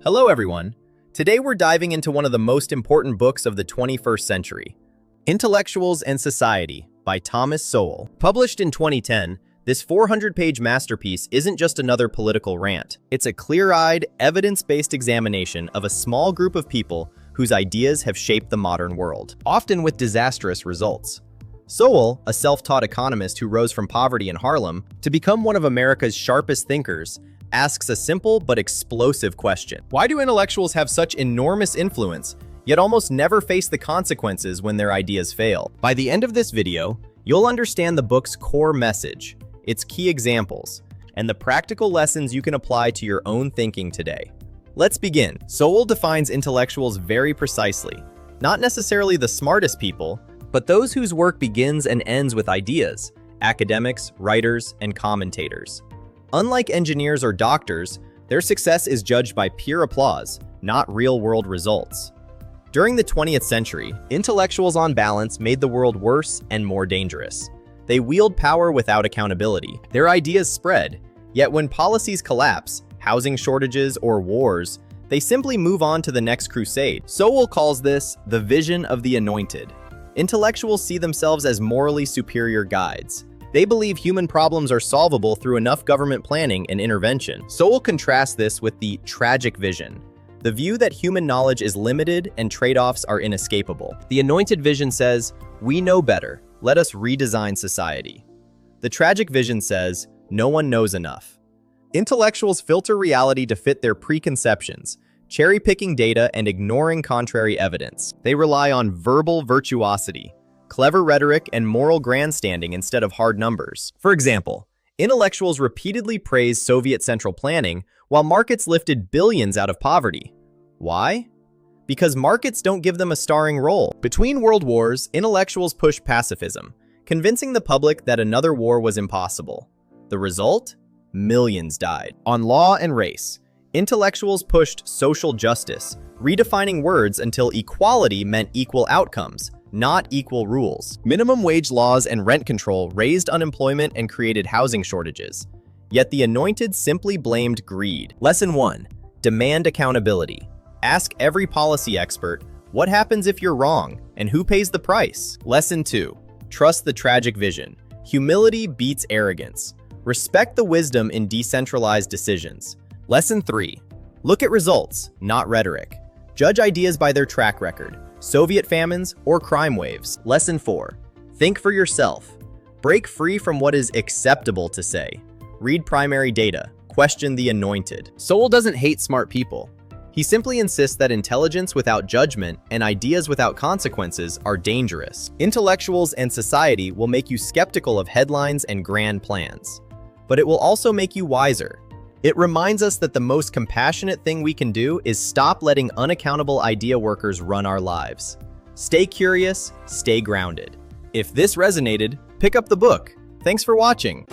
Hello everyone. Today we're diving into one of the most important books of the 21st century, Intellectuals and Society by Thomas Sowell. Published in 2010, this 400-page masterpiece isn't just another political rant. It's a clear-eyed, evidence-based examination of a small group of people whose ideas have shaped the modern world, often with disastrous results. Sowell, a self-taught economist who rose from poverty in Harlem to become one of America's sharpest thinkers, asks a simple but explosive question. Why do intellectuals have such enormous influence, yet almost never face the consequences when their ideas fail? By the end of this video, you'll understand the book's core message, its key examples, and the practical lessons you can apply to your own thinking today. Let's begin. Sowell defines intellectuals very precisely. Not necessarily the smartest people, but those whose work begins and ends with ideas, academics, writers, and commentators. Unlike engineers or doctors, their success is judged by peer applause, not real-world results. During the 20th century, intellectuals on balance made the world worse and more dangerous. They wield power without accountability. Their ideas spread, yet when policies collapse, housing shortages, or wars, they simply move on to the next crusade. Sowell calls this the vision of the anointed. Intellectuals see themselves as morally superior guides. They believe human problems are solvable through enough government planning and intervention. Sowell contrasts this with the tragic vision, the view that human knowledge is limited and trade-offs are inescapable. The anointed vision says, "We know better. Let us redesign society." The tragic vision says, "No one knows enough." Intellectuals filter reality to fit their preconceptions, cherry-picking data and ignoring contrary evidence. They rely on verbal virtuosity, clever rhetoric, and moral grandstanding instead of hard numbers. For example, intellectuals repeatedly praise Soviet central planning while markets lifted billions out of poverty. Why? Because markets don't give them a starring role. Between world wars, intellectuals pushed pacifism, convincing the public that another war was impossible. The result? Millions died. On law and race, intellectuals pushed social justice, redefining words until equality meant equal outcomes, not equal rules. Minimum wage laws and rent control raised unemployment and created housing shortages. Yet the anointed simply blamed greed. Lesson 1. Demand accountability. Ask every policy expert, what happens if you're wrong, and who pays the price? Lesson 2. Trust the tragic vision. Humility beats arrogance. Respect the wisdom in decentralized decisions. Lesson 3. Look at results, not rhetoric. Judge ideas by their track record, Soviet famines or crime waves. Lesson 4. Think for yourself. Break free from what is acceptable to say. Read primary data. Question the anointed. Sowell doesn't hate smart people. He simply insists that intelligence without judgment and ideas without consequences are dangerous. Intellectuals and society will make you skeptical of headlines and grand plans, but it will also make you wiser. It reminds us that the most compassionate thing we can do is stop letting unaccountable idea workers run our lives. Stay curious, stay grounded. If this resonated, pick up the book. Thanks for watching.